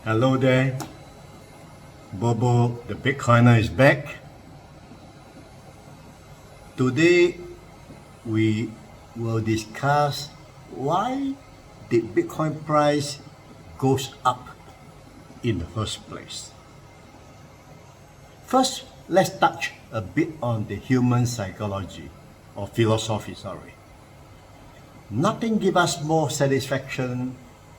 Hello there, BoBo the Bitcoiner is back. Today we will discuss why did Bitcoin price goes up in the first place. First, let's touch a bit on the human psychology or philosophy, Nothing gives us more satisfaction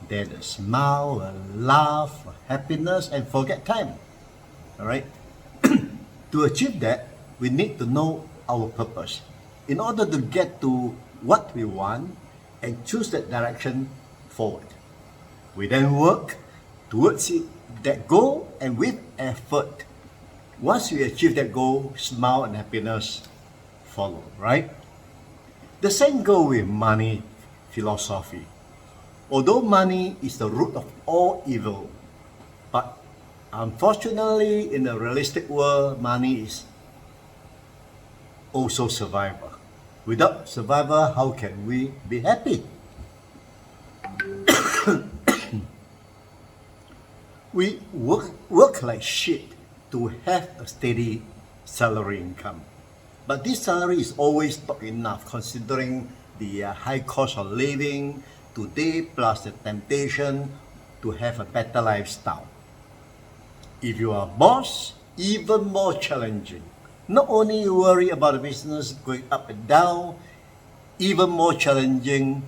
than a smile, a laugh, happiness, and forget time. Alright? To achieve that, we need to know our purpose. In order to get to what we want and choose that direction forward. We then work towards that goal and with effort. Once we achieve that goal, smile and happiness follow, right? The same goes with money philosophy. Although money is the root of all evil, but unfortunately in the realistic world, money is also survival. Without survival, how can we be happy? We work like shit to have a steady salary income. But this salary is always not enough considering the high cost of living today plus the temptation to have a better lifestyle. If you are a boss, even more challenging. Not only you worry about the business going up and down, even more challenging,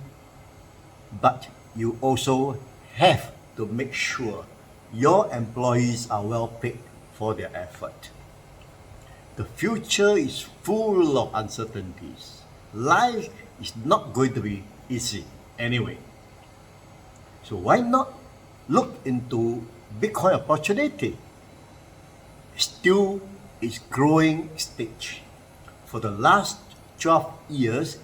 but you also have to make sure your employees are well paid for their effort. The future is full of uncertainties. Life is not going to be easy anyway. So why not look into Bitcoin opportunity? Still is growing stage. For the last 12 years,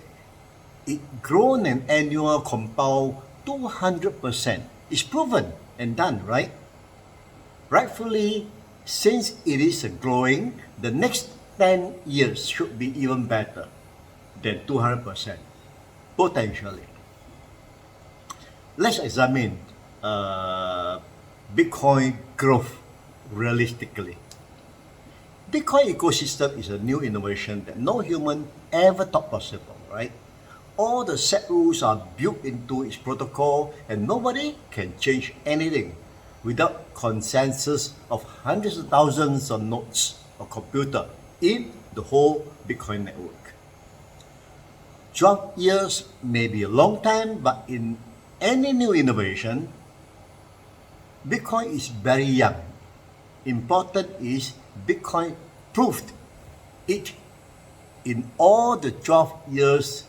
it grown an annual compound 200%. It's proven and done, right? Rightfully, since it is growing, the next 10 years should be even better than 200%, potentially. Let's examine Bitcoin growth realistically. Bitcoin ecosystem is a new innovation that no human ever thought possible, right? All the set rules are built into its protocol and nobody can change anything without consensus of hundreds of thousands of nodes of computer in the whole Bitcoin network. 12 years may be a long time, but in any new innovation, Bitcoin is very young. Important is Bitcoin proved it in all the 12 years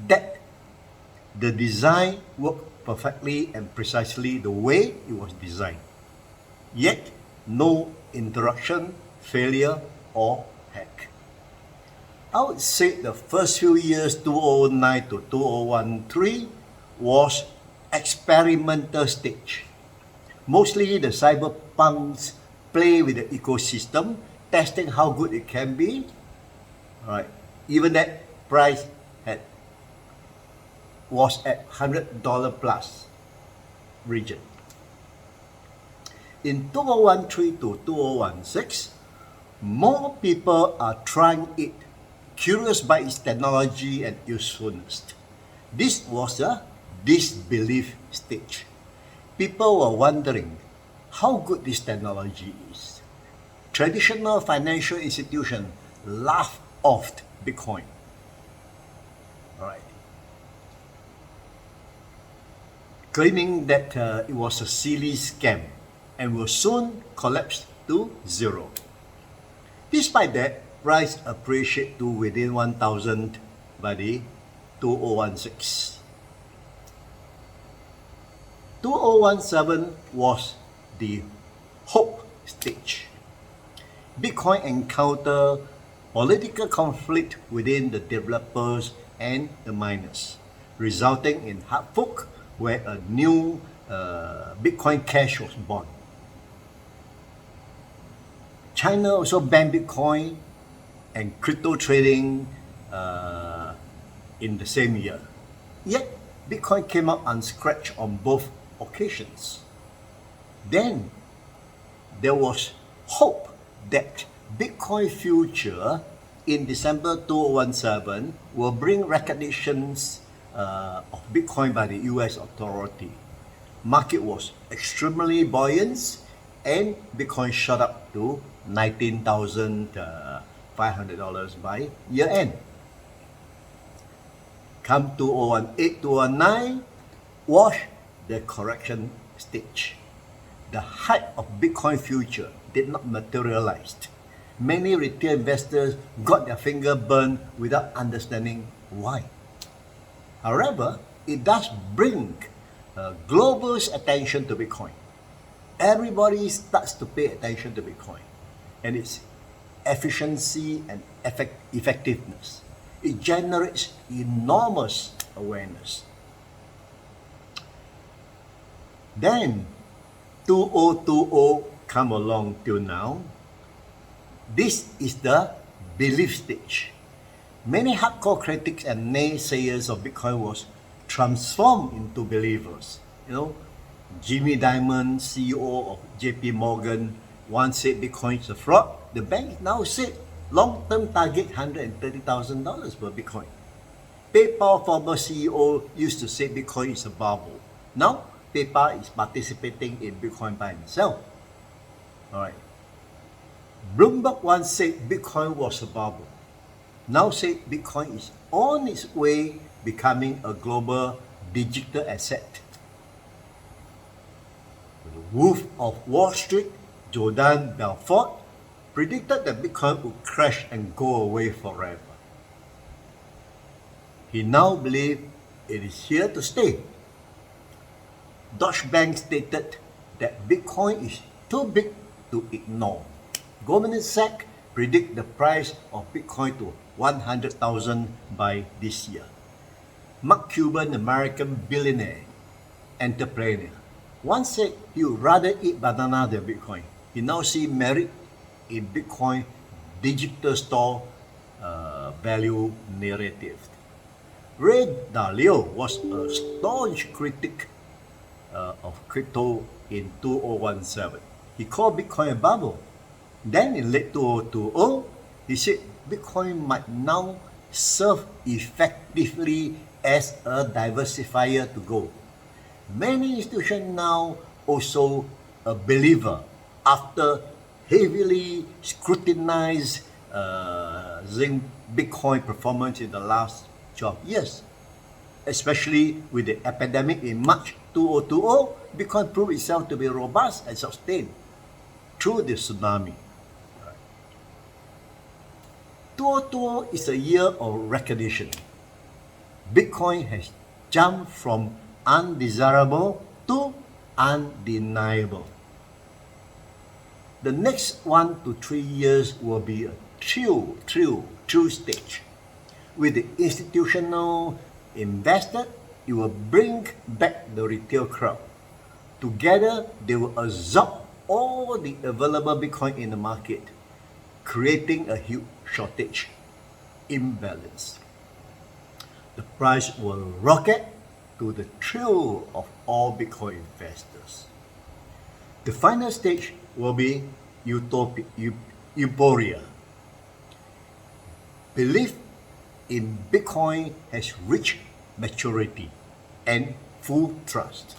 that the design worked perfectly and precisely the way it was designed. Yet, no interruption, failure, or hack. I would say the first few years, 2009 to 2013, was experimental stage. Mostly the cyberpunks play with the ecosystem, testing how good it can be. Right. Even that price was at $100 plus region. In 2013 to 2016, more people are trying it, curious by its technology and usefulness. This was a disbelief stage. People were wondering how good this technology is. Traditional financial institutions laughed off Bitcoin. Alright. Claiming that it was a silly scam and will soon collapse to zero. Despite that, price appreciated to within 1,000 by the 2016. 2017 was the hope stage. Bitcoin encountered political conflict within the developers and the miners, resulting in hard fork where a new Bitcoin Cash was born. China also banned Bitcoin and crypto trading in the same year. Yet, Bitcoin came out unscratched on both occasions. Then there was hope that Bitcoin future in December 2017 will bring recognitions of Bitcoin by the US authority. Market was extremely buoyant and Bitcoin shot up to $19,500 by year end. Come 2018, 2019 was the correction stage. The hype of Bitcoin future did not materialize. Many retail investors got their finger burned without understanding why. However, it does bring global attention to Bitcoin. Everybody starts to pay attention to Bitcoin and its efficiency and effectiveness. It generates enormous awareness. Then 2020 come along till now. This is the belief stage. Many hardcore critics and naysayers of Bitcoin was transformed into believers. Jimmy Dimon, CEO of JP Morgan, once said Bitcoin is a fraud. The bank now said long-term target $130,000 per Bitcoin. PayPal former CEO used to say Bitcoin is a bubble. Now, PayPal is participating in Bitcoin by himself. All right. Bloomberg once said Bitcoin was a bubble. Now said Bitcoin is on its way becoming a global digital asset. The Wolf of Wall Street, Jordan Belfort, predicted that Bitcoin would crash and go away forever. He now believes it is here to stay. Deutsche Bank stated that Bitcoin is too big to ignore. Goldman Sachs predict the price of Bitcoin to 100,000 by this year. Mark Cuban, American billionaire entrepreneur, once said he would rather eat banana than Bitcoin. He now sees merit in Bitcoin digital store value narrative. Ray Dalio was a staunch critic of crypto in 2017. He called Bitcoin a bubble. Then in late 2020, he said Bitcoin might now serve effectively as a diversifier to gold. Many institutions now also a believer after heavily scrutinizing Bitcoin performance in the last 12 years. Especially with the epidemic in March 2020, Bitcoin proved itself to be robust and sustained through the tsunami. 2020 is a year of recognition. Bitcoin has jumped from undesirable to undeniable. The next 1 to 3 years will be a true stage. With the institutional investor, it will bring back the retail crowd. Together, they will absorb all the available Bitcoin in the market, creating a huge shortage, imbalance. The price will rocket to the thrill of all Bitcoin investors. The final stage will be euphoria. Belief in Bitcoin has reached maturity and full trust.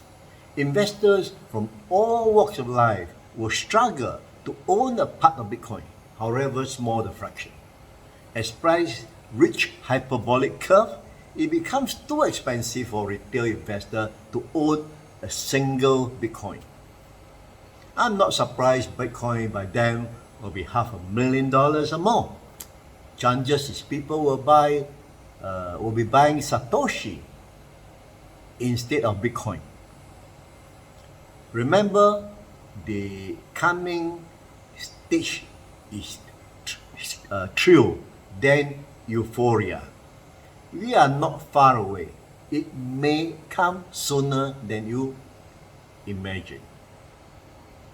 Investors from all walks of life will struggle to own a part of Bitcoin, however small the fraction. As price reach hyperbolic curve, it becomes too expensive for retail investors to own a single Bitcoin. I'm not surprised Bitcoin by then will be $500,000 or more. Chances is people will be buying Satoshi instead of Bitcoin. Remember, the coming stage is thrill, then euphoria. We are not far away. It may come sooner than you imagine.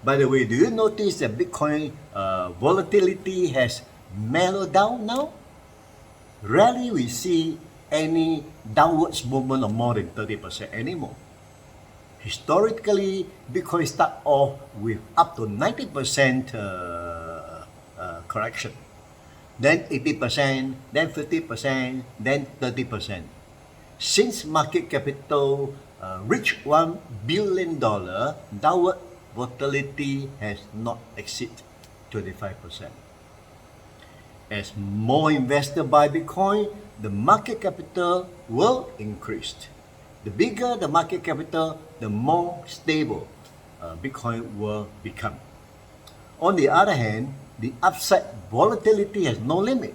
By the way, do you notice that Bitcoin volatility has mellowed down now? Rarely we see any downwards movement of more than 30% anymore. Historically, Bitcoin start off with up to 90% correction, then 80%, then 50%, then 30%. Since market capital reached $1 billion, downward volatility has not exceeded 25%. As more investors buy Bitcoin, the market capital will increase. The bigger the market capital, the more stable Bitcoin will become. On the other hand, the upside volatility has no limit.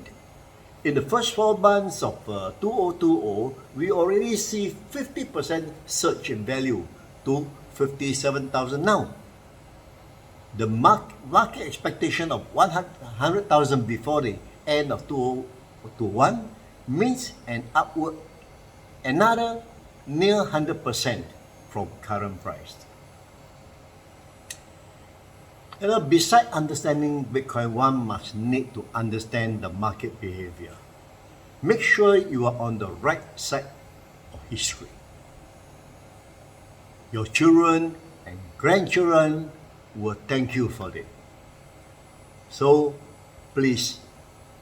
In the first 4 months of 2020, we already see 50% surge in value to 57,000 now. The market expectation of 100,000 before the end of 2021 means an upward another near 100% from current price. Besides understanding Bitcoin, one must need to understand the market behavior. Make sure you are on the right side of history. Your children and grandchildren will thank you for it. So please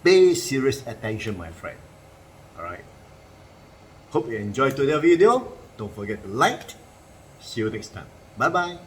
pay serious attention, my friend. Alright. Hope you enjoyed today's video. Don't forget to like. See you next time. Bye bye.